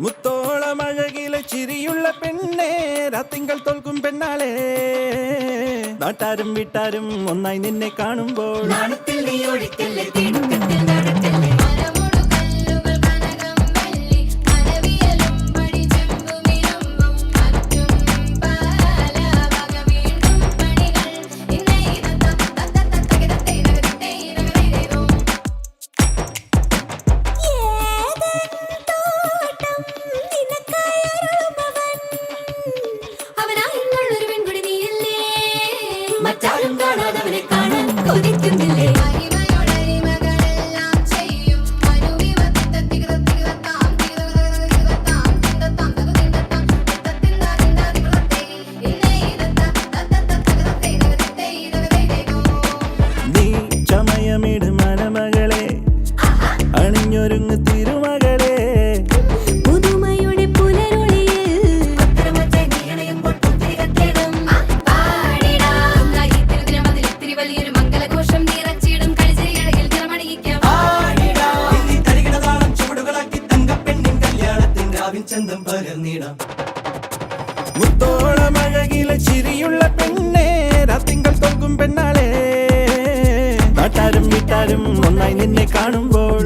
മുത്തോളമഴകിലെ ചിരിയുള്ള പെണ്ണേ, രാത്തിങ്കൾ തോൽക്കും പെണ്ണാളെ. നാട്ടാരും വീട്ടാരും ഒന്നായി നിന്നെ കാണുമ്പോൾ നാണത്തിൽ നീ ഓടിക്കല്ലേ, തിടുക്കത്തിൽ നടക്കല്ലേ. മറ്റാരും കാണാതവനെ കാണാൻ കൊതിക്കുന്നില്ലേ? നീ ചമയമിട് മലമകളെ, അണിഞ്ഞൊരുങ്ങ് തിരുമകളെ. പുതുമയുടെ പുലരൊളിയിൽ നീണയുമ്പോൾ പുത്തിരികത്തേടും വലിയൊരു മംഗളഘോഷം നിറച്ചിടും. കളിച്ചിരിയഴകിൽ തിറമണിയിക്കാം. മുത്തോളമഴകിലെ ചിരിയുള്ള പെണ്ണേ, രാത്തിങ്കൾ തോൽക്കും പെണ്ണാളെ. നാട്ടാരും വീട്ടാരും ഒന്നായി നിന്നെ കാണുമ്പോൾ